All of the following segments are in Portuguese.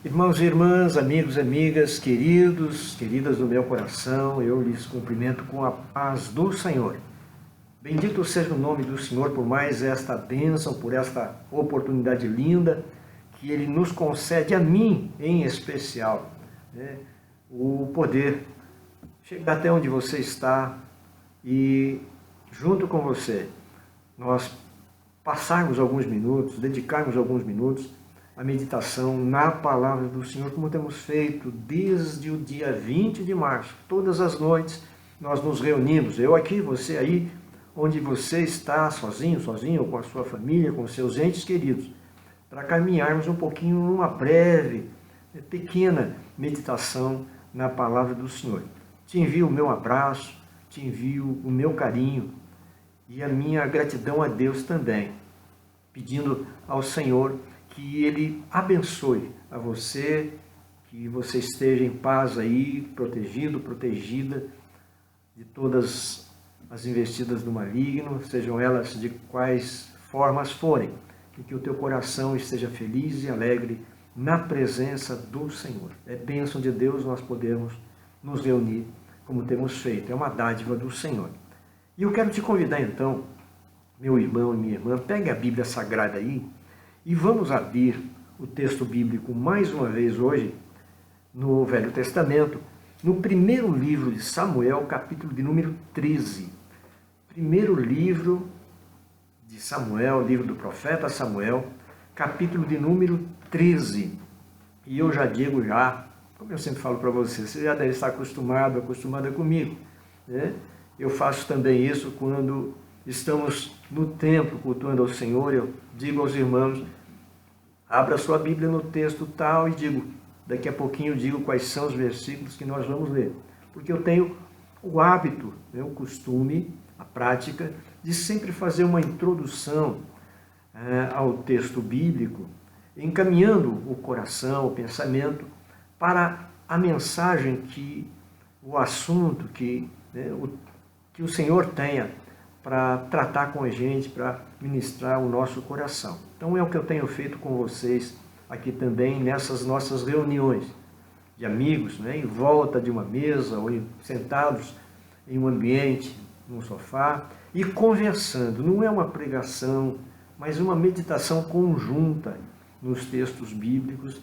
Irmãos e irmãs, amigos e amigas, queridos, queridas do meu coração, eu lhes cumprimento com a paz do Senhor. Bendito seja o nome do Senhor por mais esta bênção, por esta oportunidade linda que Ele nos concede, a mim em especial, o poder chegar até onde você está e, junto com você, nós passarmos alguns minutos, dedicarmos alguns minutos à meditação na palavra do Senhor, como temos feito desde o dia 20 de março. Todas as noites nós nos reunimos, eu aqui, você aí, onde você está, sozinho, ou com a sua família, com seus entes queridos, para caminharmos um pouquinho numa breve, pequena meditação na palavra do Senhor. Te envio o meu abraço, te envio o meu carinho e a minha gratidão a Deus também, pedindo ao Senhor que Ele abençoe a você, que você esteja em paz aí, protegido, protegida de todas as investidas do maligno, sejam elas de quais formas forem, e que o teu coração esteja feliz e alegre na presença do Senhor. É bênção de Deus nós podemos nos reunir como temos feito, é uma dádiva do Senhor. E eu quero te convidar então, meu irmão e minha irmã, pegue a Bíblia Sagrada aí e vamos abrir o texto bíblico mais uma vez hoje no Velho Testamento, no primeiro livro de Samuel, capítulo de número 13. Primeiro livro de Samuel, livro do profeta Samuel, capítulo de número 13. E eu já digo como eu sempre falo para você já deve estar acostumada comigo, né? Eu faço também isso quando estamos no templo cultuando ao Senhor. Eu digo aos irmãos, abra sua Bíblia no texto tal e daqui a pouquinho eu digo quais são os versículos que nós vamos ler. Porque eu tenho o hábito, o costume, a prática de sempre fazer uma introdução ao texto bíblico, encaminhando o coração, o pensamento para a mensagem o assunto que o Senhor tenha para tratar com a gente, para ministrar o nosso coração. Então é o que eu tenho feito com vocês aqui também nessas nossas reuniões de amigos, em volta de uma mesa ou sentados em um ambiente, num sofá e conversando. Não é uma pregação, mas uma meditação conjunta nos textos bíblicos,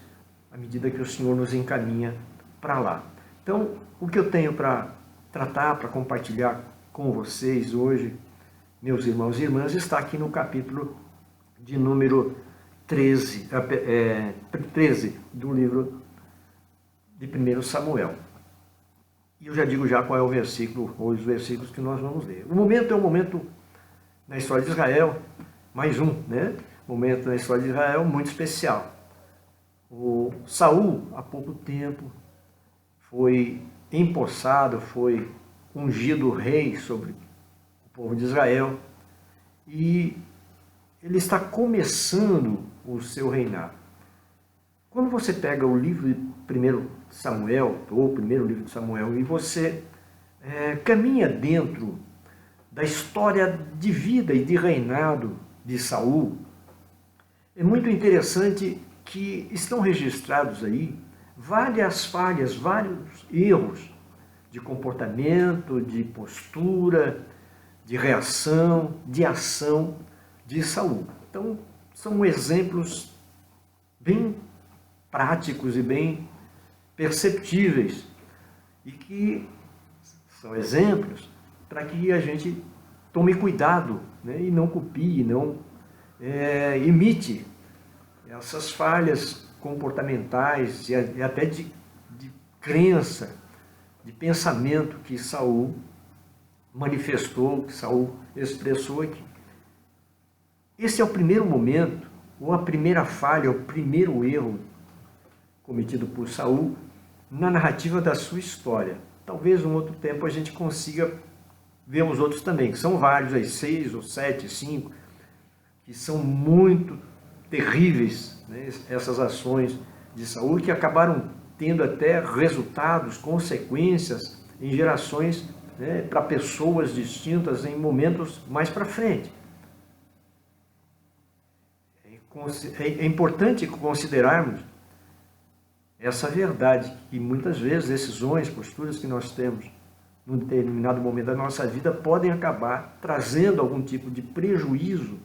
à medida que o Senhor nos encaminha para lá. Então, o que eu tenho para tratar, para compartilhar com vocês hoje, meus irmãos e irmãs, está aqui no capítulo de número 13 do livro de 1 Samuel. E eu já digo qual é o versículo, ou os versículos que nós vamos ler. O momento é um momento na história de Israel, mais um, momento na história de Israel muito especial. O Saul, há pouco tempo, foi empossado, foi ungido rei sobre o povo de Israel, e ele está começando o seu reinado. Quando você pega o livro de 1 Samuel, ou o primeiro livro de Samuel, e você caminha dentro da história de vida e de reinado de Saul, é muito interessante que estão registrados aí várias falhas, vários erros de comportamento, de postura, de reação, de ação de Saul. Então, são exemplos bem práticos e bem perceptíveis e que são exemplos para que a gente tome cuidado, e não copie, não imite essas falhas comportamentais e até de crença, de pensamento que Saul manifestou, que Saul expressou aqui. Esse é o primeiro momento, ou a primeira falha, o primeiro erro cometido por Saul na narrativa da sua história. Talvez um outro tempo a gente consiga ver os outros também, que são vários, aí, 6 ou 7, 5, que são muito terríveis, essas ações de Saul, que acabaram tendo até resultados, consequências em gerações, para pessoas distintas em momentos mais para frente. É importante considerarmos essa verdade que muitas vezes decisões, posturas que nós temos num determinado momento da nossa vida podem acabar trazendo algum tipo de prejuízo.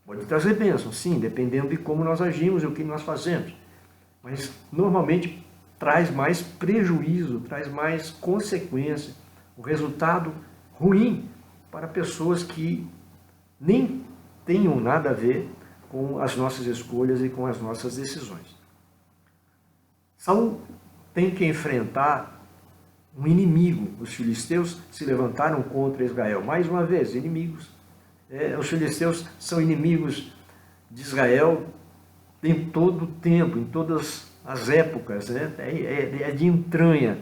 Pode trazer bênção, sim, dependendo de como nós agimos e o que nós fazemos. Mas normalmente traz mais prejuízo, traz mais consequência, o resultado ruim para pessoas que nem tenham nada a ver com as nossas escolhas e com as nossas decisões. Saul tem que enfrentar um inimigo. Os filisteus se levantaram contra Israel. Mais uma vez, inimigos. Os filisteus são inimigos de Israel em todo o tempo, em todas as épocas. Né? É de entranha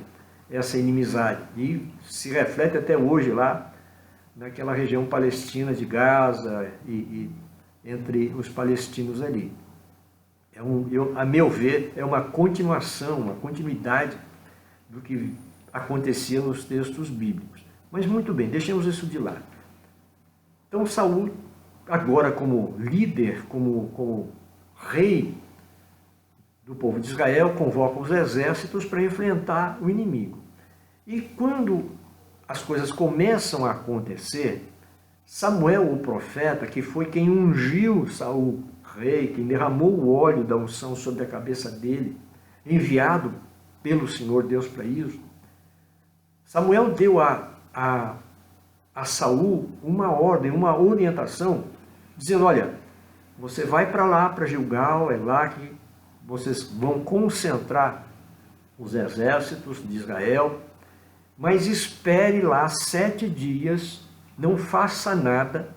essa inimizade. E se reflete até hoje lá naquela região palestina de Gaza e entre os palestinos ali. A meu ver, é uma continuação, uma continuidade do que acontecia nos textos bíblicos. Mas muito bem, deixemos isso de lado. Então Saul, agora como líder, como rei do povo de Israel, convoca os exércitos para enfrentar o inimigo. E quando as coisas começam a acontecer, Samuel, o profeta, que foi quem ungiu Saul, rei, quem derramou o óleo da unção sobre a cabeça dele, enviado pelo Senhor Deus para isso, Samuel deu a Saul uma ordem, uma orientação, dizendo, olha, você vai para lá, para Gilgal, é lá que vocês vão concentrar os exércitos de Israel, mas espere lá 7 dias, não faça nada,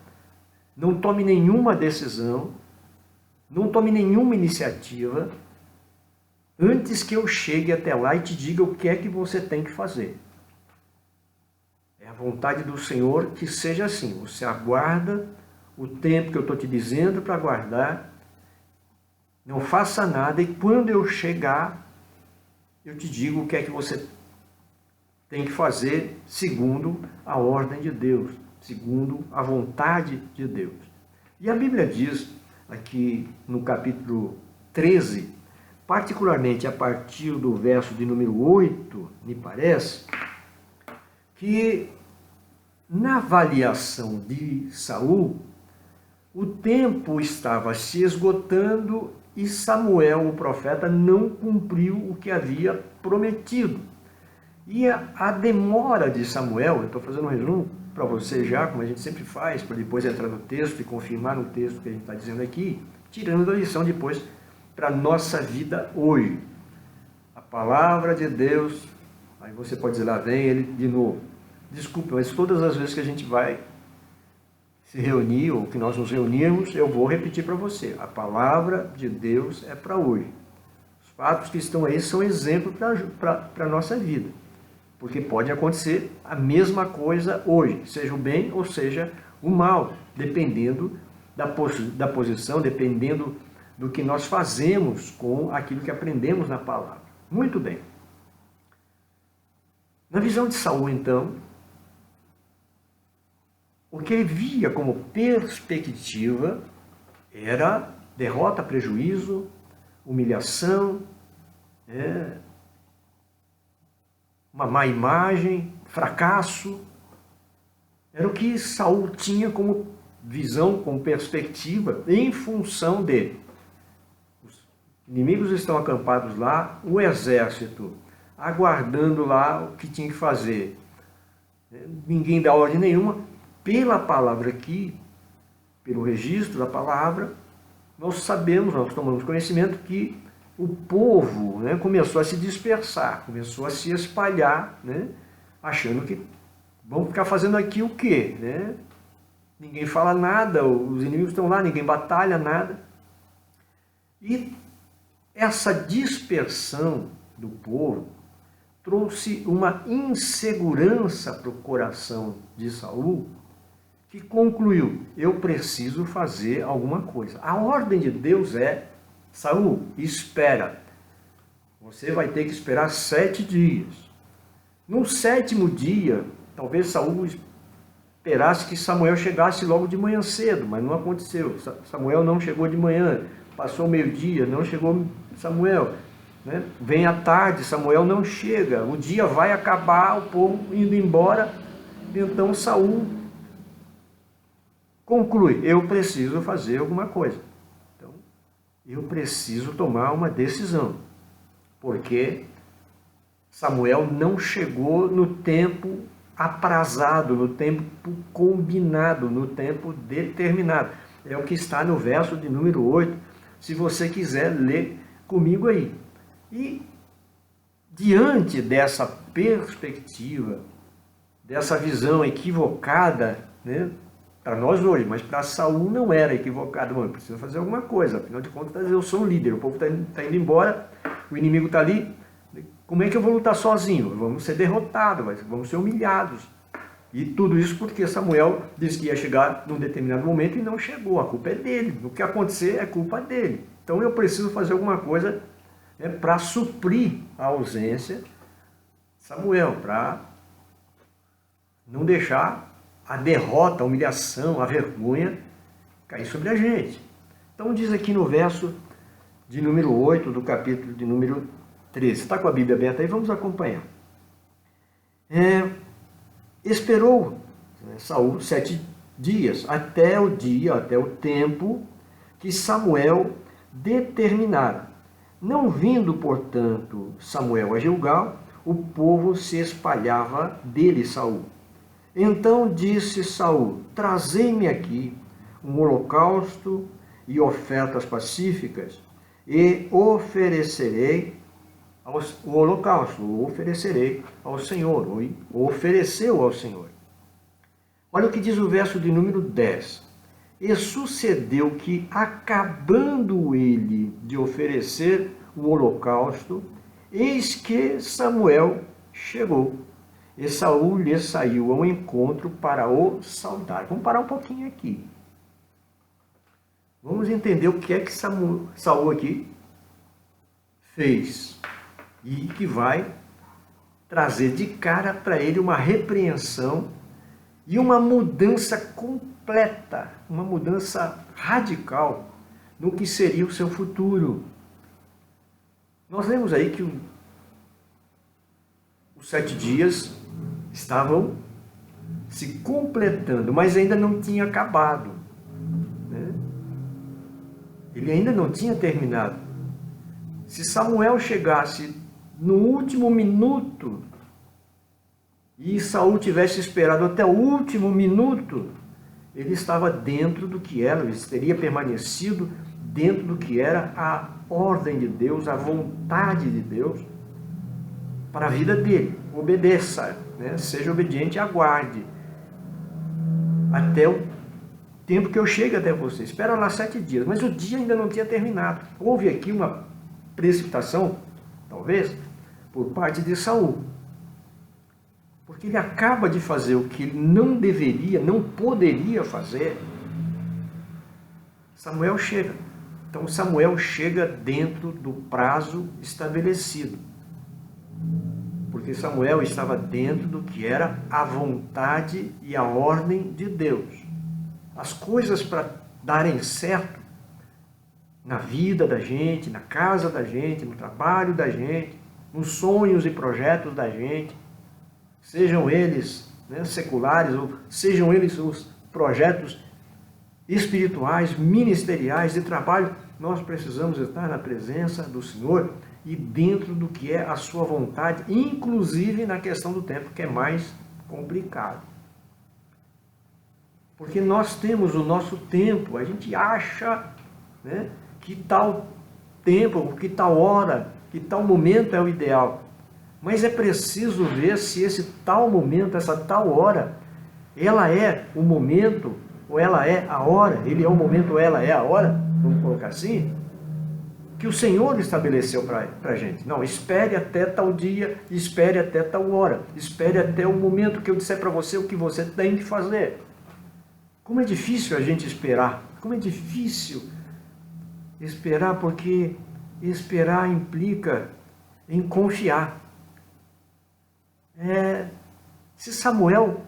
não tome nenhuma decisão, não tome nenhuma iniciativa, antes que eu chegue até lá e te diga o que é que você tem que fazer. É a vontade do Senhor que seja assim. Você aguarda o tempo que eu estou te dizendo para aguardar, não faça nada, e quando eu chegar, eu te digo o que é que você tem que fazer segundo a ordem de Deus, segundo a vontade de Deus. E a Bíblia diz, aqui no capítulo 13, particularmente a partir do verso de número 8, me parece, que na avaliação de Saul, o tempo estava se esgotando e Samuel, o profeta, não cumpriu o que havia prometido. E a demora de Samuel, eu estou fazendo um resumo para você já, como a gente sempre faz, para depois entrar no texto e confirmar no texto que a gente está dizendo aqui, tirando a lição depois para a nossa vida hoje. A palavra de Deus, aí você pode dizer, lá vem ele de novo. Desculpe, mas todas as vezes que a gente vai se reunir, ou que nós nos reunirmos, eu vou repetir para você, a palavra de Deus é para hoje. Os fatos que estão aí são exemplo para a nossa vida. Porque pode acontecer a mesma coisa hoje, seja o bem ou seja o mal, dependendo da posição, dependendo do que nós fazemos com aquilo que aprendemos na palavra. Muito bem. Na visão de Saul, então, o que ele via como perspectiva era derrota, prejuízo, humilhação, uma má imagem, fracasso. Era o que Saul tinha como visão, como perspectiva, em função dele. Os inimigos estão acampados lá, o exército aguardando lá o que tinha que fazer. Ninguém dá ordem nenhuma. Pela palavra aqui, pelo registro da palavra, nós sabemos, nós tomamos conhecimento que o povo começou a se dispersar, começou a se espalhar, achando que vão ficar fazendo aqui o quê? Ninguém fala nada, os inimigos estão lá, ninguém batalha, nada. E essa dispersão do povo trouxe uma insegurança para o coração de Saul, que concluiu, eu preciso fazer alguma coisa. A ordem de Deus é, Saul, espera. Você vai ter que esperar 7 dias. No 7º dia, talvez Saul esperasse que Samuel chegasse logo de manhã cedo, mas não aconteceu. Samuel não chegou de manhã, passou o meio-dia, não chegou Samuel. né? Vem a tarde, Samuel não chega, o dia vai acabar, o povo indo embora, então Saul conclui, eu preciso fazer alguma coisa. Então, eu preciso tomar uma decisão, porque Samuel não chegou no tempo aprazado, no tempo combinado, no tempo determinado. É o que está no verso de número 8, se você quiser ler comigo aí. E diante dessa perspectiva, dessa visão equivocada, né, para nós hoje, mas para Saul não era equivocado. Eu preciso fazer alguma coisa, afinal de contas eu sou um líder, o povo está indo embora, o inimigo está ali, como é que eu vou lutar sozinho? Vamos ser derrotados, vamos ser humilhados. E tudo isso porque Samuel disse que ia chegar num determinado momento e não chegou, a culpa é dele, o que acontecer é culpa dele. Então eu preciso fazer alguma coisa, né, para suprir a ausência de Samuel, para não deixar a derrota, a humilhação, a vergonha cair sobre a gente. Então diz aqui no verso de número 8 do capítulo de número 13. Está com a Bíblia aberta aí? Vamos acompanhar. Esperou, né, Saul 7 dias, até o tempo que Samuel determinara. Não vindo, portanto, Samuel a Gilgal, o povo se espalhava dele, Saul. Então disse Saul, trazei-me aqui um holocausto e ofertas pacíficas, e oferecerei o holocausto, o oferecerei ao Senhor, ou ofereceu ao Senhor. Olha o que diz o verso de número 10. E sucedeu que, acabando ele de oferecer o holocausto, eis que Samuel chegou. E Saul lhe saiu ao encontro para o saudar. Vamos parar um pouquinho aqui. Vamos entender o que é que Saul aqui fez. E que vai trazer de cara para ele uma repreensão e uma mudança completa, uma mudança radical no que seria o seu futuro. Nós lemos aí que os 7 dias estavam se completando, mas ainda não tinha acabado, né? Ele ainda não tinha terminado. Se Samuel chegasse no último minuto e Saul tivesse esperado até o último minuto, ele estava dentro do que era, ele teria permanecido dentro do que era a ordem de Deus, a vontade de Deus para a vida dele. Obedeça, né? Seja obediente e aguarde até o tempo que eu chegue até você. Espera lá 7 dias, mas o dia ainda não tinha terminado. Houve aqui uma precipitação, talvez, por parte de Saul, porque ele acaba de fazer o que ele não deveria, não poderia fazer. Samuel chega. Então Samuel chega dentro do prazo estabelecido, porque Samuel estava dentro do que era a vontade e a ordem de Deus. As coisas para darem certo na vida da gente, na casa da gente, no trabalho da gente, nos sonhos e projetos da gente, sejam eles, né, seculares, ou sejam eles os projetos espirituais, ministeriais, de trabalho, nós precisamos estar na presença do Senhor e dentro do que é a sua vontade, inclusive na questão do tempo, que é mais complicado. Porque nós temos o nosso tempo, a gente acha, né, que tal tempo, que tal hora, que tal momento é o ideal. Mas é preciso ver se esse tal momento, essa tal hora, ela é o momento ou ela é a hora, ele é o momento ou ela é a hora, vamos colocar assim, que o Senhor estabeleceu para a gente. Não, espere até tal dia, espere até tal hora, espere até o momento que eu disser para você o que você tem que fazer. Como é difícil a gente esperar, como é difícil esperar, porque esperar implica em confiar. Se Samuel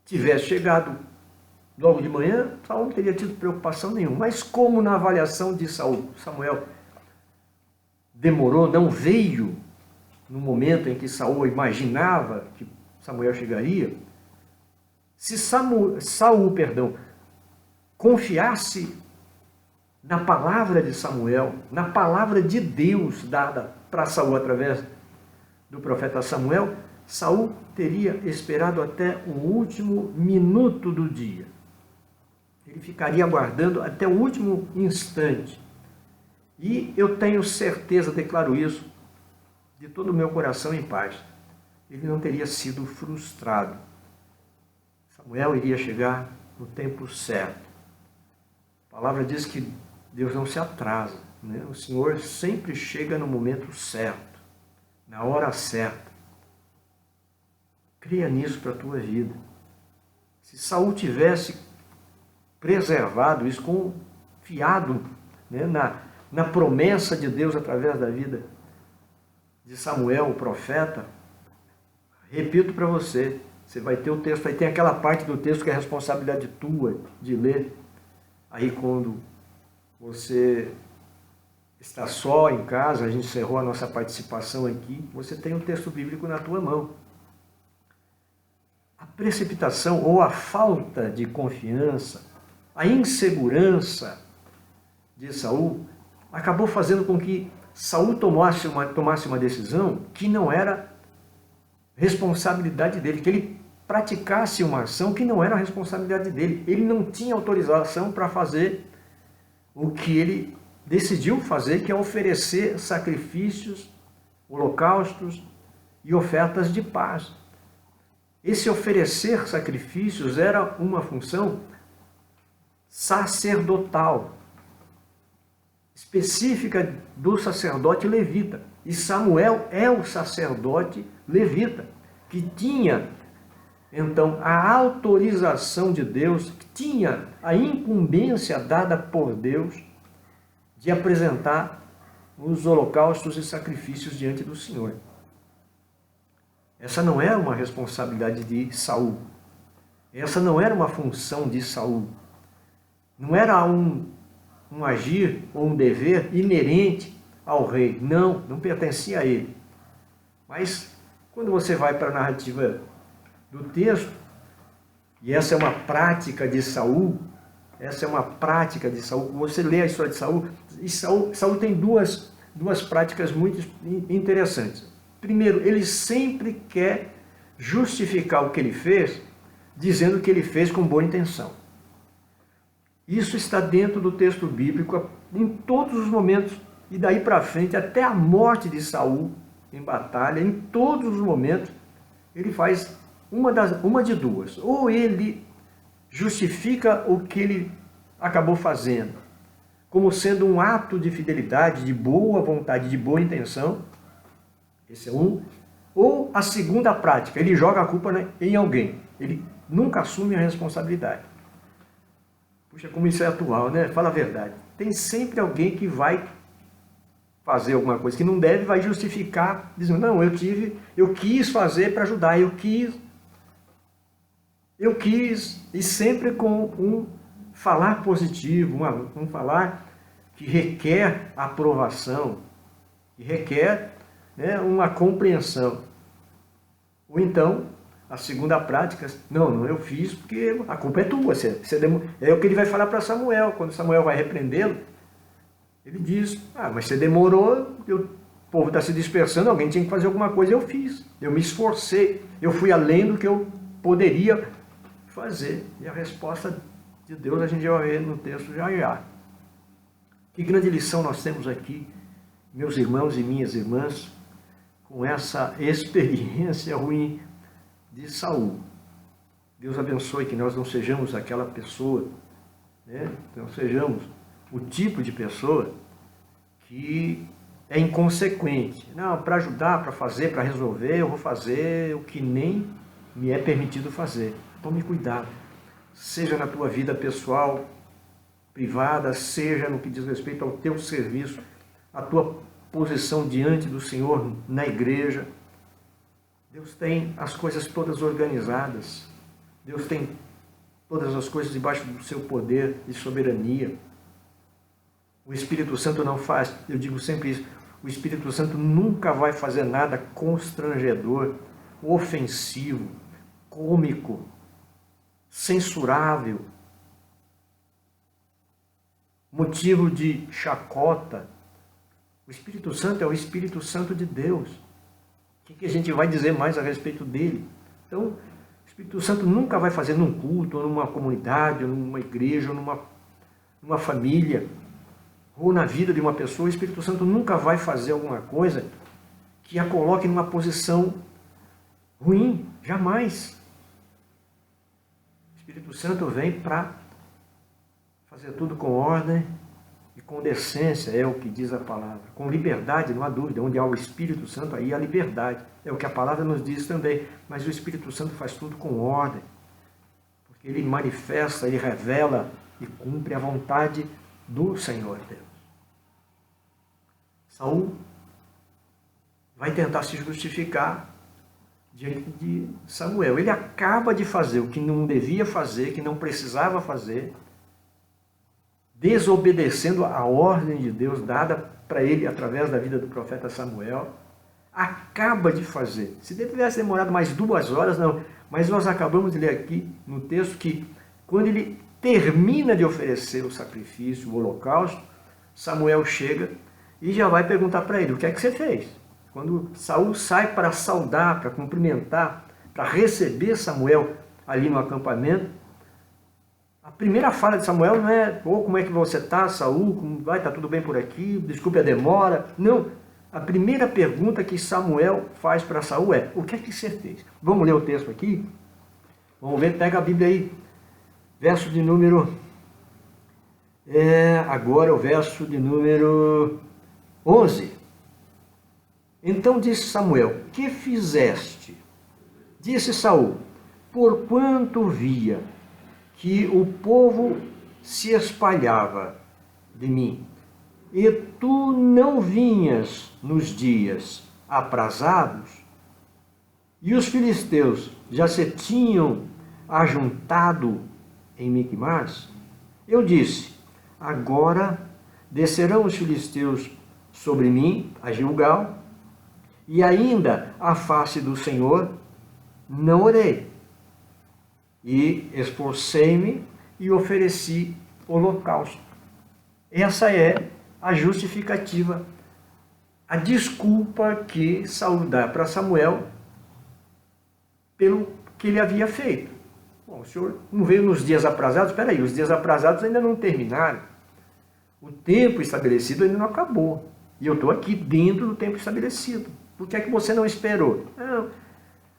tivesse chegado logo de manhã, Saul não teria tido preocupação nenhuma. Mas como na avaliação de Samuel demorou, não veio no momento em que Saul imaginava que Samuel chegaria, se Saul, confiasse na palavra de Samuel, na palavra de Deus dada para Saul através do profeta Samuel, Saul teria esperado até o último minuto do dia. Ele ficaria aguardando até o último instante. E eu tenho certeza, declaro isso, de todo o meu coração em paz. Ele não teria sido frustrado. Samuel iria chegar no tempo certo. A palavra diz que Deus não se atrasa, né? O Senhor sempre chega no momento certo, na hora certa. Creia nisso para a tua vida. Se Saul tivesse preservado isso, confiado, né, na promessa de Deus através da vida de Samuel, o profeta, repito para você, você vai ter o texto, aí tem aquela parte do texto que é responsabilidade tua de ler. Aí quando você está só em casa, a gente encerrou a nossa participação aqui, você tem o texto bíblico na tua mão. A precipitação ou a falta de confiança, a insegurança de Saul, acabou fazendo com que Saul tomasse uma decisão que não era responsabilidade dele, que ele praticasse uma ação que não era responsabilidade dele. Ele não tinha autorização para fazer o que ele decidiu fazer, que é oferecer sacrifícios, holocaustos e ofertas de paz. Esse oferecer sacrifícios era uma função sacerdotal, específica do sacerdote levita. E Samuel é o sacerdote levita, que tinha, então, a autorização de Deus, que tinha a incumbência dada por Deus de apresentar os holocaustos e sacrifícios diante do Senhor. Essa não era uma responsabilidade de Saul. Essa não era uma função de Saul. Não era um agir ou um dever inerente ao rei. Não pertencia a ele. Mas quando você vai para a narrativa do texto, e essa é uma prática de Saul, você lê a história de Saul, e Saul tem duas práticas muito interessantes. Primeiro, ele sempre quer justificar o que ele fez, dizendo que ele fez com boa intenção. Isso está dentro do texto bíblico em todos os momentos, e daí para frente, até a morte de Saul em batalha, em todos os momentos, ele faz uma de duas. Ou ele justifica o que ele acabou fazendo como sendo um ato de fidelidade, de boa vontade, de boa intenção. Esse é um. Ou a segunda prática, ele joga a culpa em alguém. Ele nunca assume a responsabilidade. Puxa, como isso é atual, né? Fala a verdade. Tem sempre alguém que vai fazer alguma coisa que não deve, vai justificar, dizendo, não, eu quis fazer para ajudar, eu quis, e sempre com um falar positivo, um falar que requer aprovação, que requer, né, uma compreensão. Ou então, a segunda prática, não, eu fiz porque a culpa é tua. É o que ele vai falar para Samuel, quando Samuel vai repreendê-lo, ele diz, mas você demorou, o povo está se dispersando, alguém tinha que fazer alguma coisa, eu fiz, eu me esforcei, eu fui além do que eu poderia fazer. E a resposta de Deus a gente vai ver no texto já. Que grande lição nós temos aqui, meus irmãos e minhas irmãs, com essa experiência ruim de Saul. Deus abençoe que nós não sejamos aquela pessoa, né? Não sejamos o tipo de pessoa que é inconsequente. Não, para ajudar, para fazer, para resolver, eu vou fazer o que nem me é permitido fazer. Tome cuidado, seja na tua vida pessoal, privada, seja no que diz respeito ao teu serviço, a tua posição diante do Senhor na igreja. Deus tem as coisas todas organizadas. Deus tem todas as coisas debaixo do seu poder e soberania. O Espírito Santo não faz, eu digo sempre isso, o Espírito Santo nunca vai fazer nada constrangedor, ofensivo, cômico, censurável, motivo de chacota. O Espírito Santo é o Espírito Santo de Deus. O que a gente vai dizer mais a respeito dele? Então, o Espírito Santo nunca vai fazer num culto, ou numa comunidade, ou numa igreja, ou numa família, ou na vida de uma pessoa. O Espírito Santo nunca vai fazer alguma coisa que a coloque numa posição ruim, jamais. O Espírito Santo vem para fazer tudo com ordem e com decência, é o que diz a palavra. Com liberdade, não há dúvida. Onde há o Espírito Santo, aí há liberdade. É o que a palavra nos diz também. Mas o Espírito Santo faz tudo com ordem. Porque ele manifesta, ele revela e cumpre a vontade do Senhor Deus. Saul vai tentar se justificar diante de Samuel. Ele acaba de fazer o que não devia fazer, que não precisava fazer, desobedecendo a ordem de Deus dada para ele através da vida do profeta Samuel. Acaba de fazer. Se tivesse demorado mais 2 horas, não. Mas nós acabamos de ler aqui no texto que quando ele termina de oferecer o sacrifício, o holocausto, Samuel chega e já vai perguntar para ele: o que é que você fez? Quando Saul sai para saudar, para cumprimentar, para receber Samuel ali no acampamento, a primeira fala de Samuel não é: como é que você está, Saul? Como vai? Está tudo bem por aqui? Desculpe a demora. Não. A primeira pergunta que Samuel faz para Saul é: o que é que você fez? Vamos ler o texto aqui? Vamos ver, pega a Bíblia aí. Verso de número... agora o verso de número 11. Então disse Samuel: que fizeste? Disse Saul: porquanto via que o povo se espalhava de mim, e tu não vinhas nos dias aprazados, e os filisteus já se tinham ajuntado em Miquimás, eu disse: agora descerão os filisteus sobre mim, a Gilgal, e ainda a face do Senhor não orei. E esforcei-me e ofereci holocausto. Essa é a justificativa, a desculpa que Saul dá para Samuel pelo que ele havia feito. Bom, o senhor não veio nos dias aprazados? Espera aí, os dias aprazados ainda não terminaram. O tempo estabelecido ainda não acabou. E eu estou aqui dentro do tempo estabelecido. Por que é que você não esperou? Não,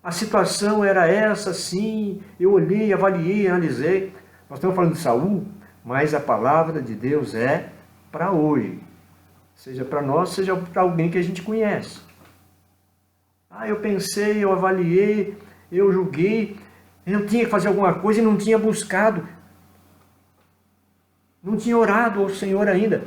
a situação era essa, sim, eu olhei, avaliei, analisei. Nós estamos falando de Saul, mas a palavra de Deus é para hoje. Seja para nós, seja para alguém que a gente conhece. Eu pensei, eu avaliei, eu julguei, eu tinha que fazer alguma coisa e não tinha buscado. Não tinha orado ao Senhor ainda.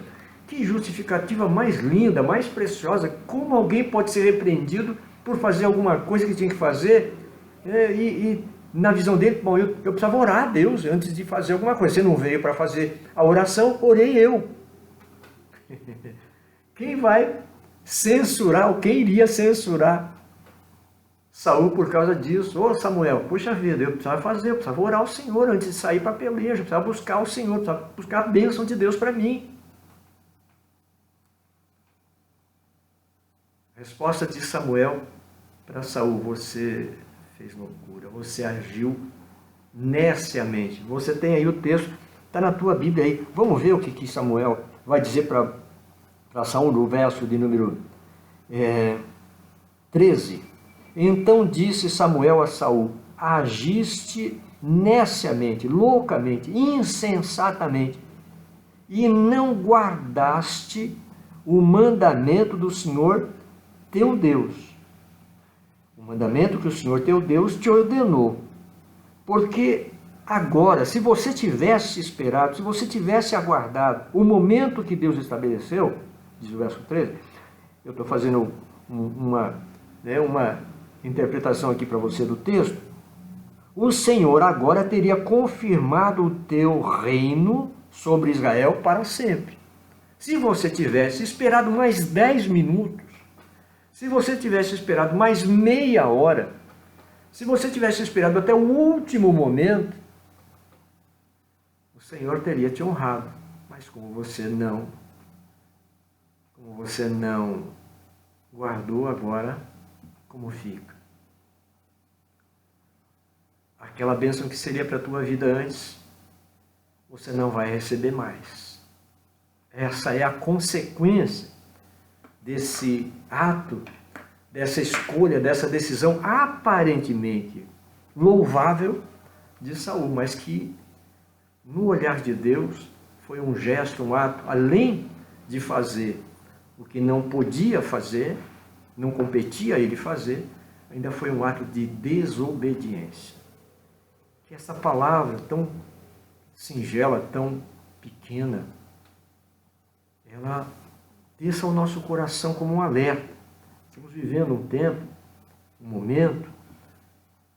Que justificativa mais linda, mais preciosa. Como alguém pode ser repreendido por fazer alguma coisa que tinha que fazer? E na visão dele, bom, eu precisava orar a Deus antes de fazer alguma coisa. Você não veio para fazer a oração, orei eu. Quem vai censurar, ou quem iria censurar Saul por causa disso? Ô Samuel, puxa vida, eu precisava orar ao Senhor antes de sair para a peleja, eu precisava buscar o Senhor, eu precisava buscar a bênção de Deus para mim. Resposta de Samuel para Saul: você fez loucura, você agiu neciamente. Você tem aí o texto, está na tua Bíblia aí. Vamos ver o que Samuel vai dizer para Saul no verso de número 13. Então disse Samuel a Saul: agiste neciamente, loucamente, insensatamente, e não guardaste o mandamento do Senhor teu Deus. O mandamento que o Senhor teu Deus te ordenou. Porque agora, se você tivesse esperado, se você tivesse aguardado o momento que Deus estabeleceu, diz o verso 13, eu estou fazendo uma interpretação aqui para você do texto, o Senhor agora teria confirmado o teu reino sobre Israel para sempre. Se você tivesse esperado mais 10 minutos, se você tivesse esperado mais meia hora, se você tivesse esperado até o último momento, o Senhor teria te honrado. Mas como você não guardou, agora como fica? Aquela bênção que seria para a tua vida antes, você não vai receber mais. Essa é a consequência desse ato, dessa escolha, dessa decisão aparentemente louvável de Saul, mas que no olhar de Deus foi um gesto, um ato, além de fazer o que não podia fazer, não competia a ele fazer, ainda foi um ato de desobediência. Que essa palavra tão singela, tão pequena, ela desça ao nosso coração como um alerta. Estamos vivendo um tempo, um momento,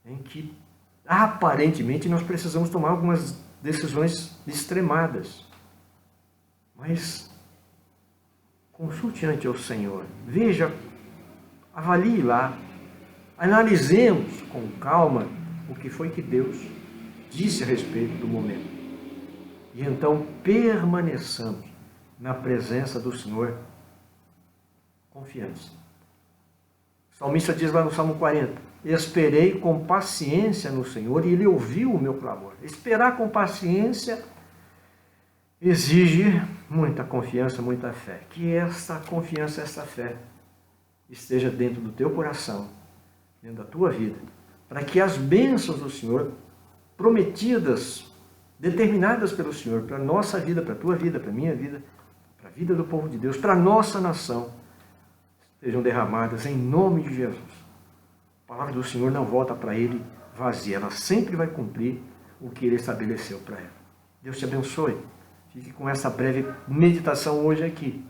em que aparentemente nós precisamos tomar algumas decisões extremadas. Mas consulte ante o Senhor. Veja, avalie lá, analisemos com calma o que foi que Deus disse a respeito do momento. E então permaneçamos na presença do Senhor confiantes. O salmista diz lá no Salmo 40, esperei com paciência no Senhor e Ele ouviu o meu clamor. Esperar com paciência exige muita confiança, muita fé. Que essa confiança, essa fé esteja dentro do teu coração, dentro da tua vida, para que as bênçãos do Senhor, prometidas, determinadas pelo Senhor, para a nossa vida, para a tua vida, para a minha vida, para a vida do povo de Deus, para a nossa nação, sejam derramadas em nome de Jesus. A palavra do Senhor não volta para Ele vazia, ela sempre vai cumprir o que Ele estabeleceu para ela. Deus te abençoe. Fique com essa breve meditação hoje aqui.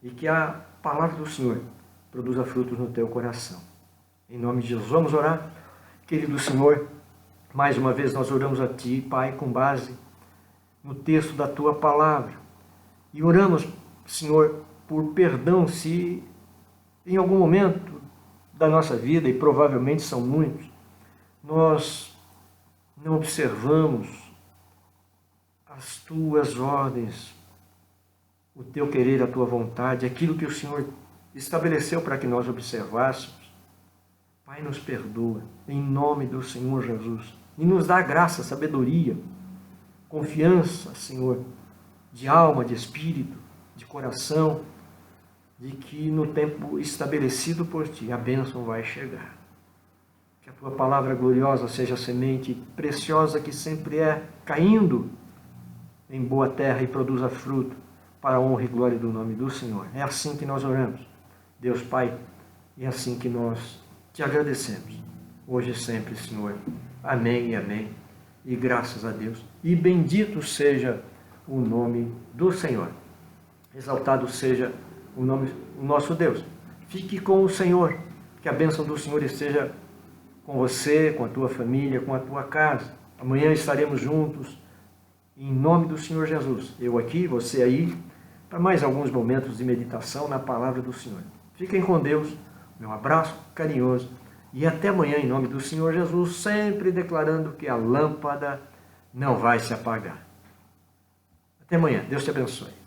E que a palavra do Senhor produza frutos no teu coração. Em nome de Jesus, vamos orar. Querido Senhor, mais uma vez nós oramos a Ti, Pai, com base no texto da Tua palavra. E oramos, Senhor, por perdão se em algum momento da nossa vida, e provavelmente são muitos, nós não observamos as Tuas ordens, o Teu querer, a Tua vontade, aquilo que o Senhor estabeleceu para que nós observássemos. Pai, nos perdoa, em nome do Senhor Jesus, e nos dá graça, sabedoria, confiança, Senhor, de alma, de espírito, de coração, de que no tempo estabelecido por Ti a bênção vai chegar. Que a Tua palavra gloriosa seja a semente preciosa que sempre é, caindo em boa terra e produza fruto para a honra e glória do nome do Senhor. É assim que nós oramos, Deus Pai, e é assim que nós Te agradecemos, hoje e sempre, Senhor. Amém e amém. E graças a Deus. E bendito seja o nome do Senhor. Exaltado seja o nosso Deus. Fique com o Senhor. Que a bênção do Senhor esteja com você, com a tua família, com a tua casa. Amanhã estaremos juntos, em nome do Senhor Jesus. Eu aqui, você aí, para mais alguns momentos de meditação na palavra do Senhor. Fiquem com Deus. Meu abraço carinhoso e até amanhã em nome do Senhor Jesus, sempre declarando que a lâmpada não vai se apagar. Até amanhã. Deus te abençoe.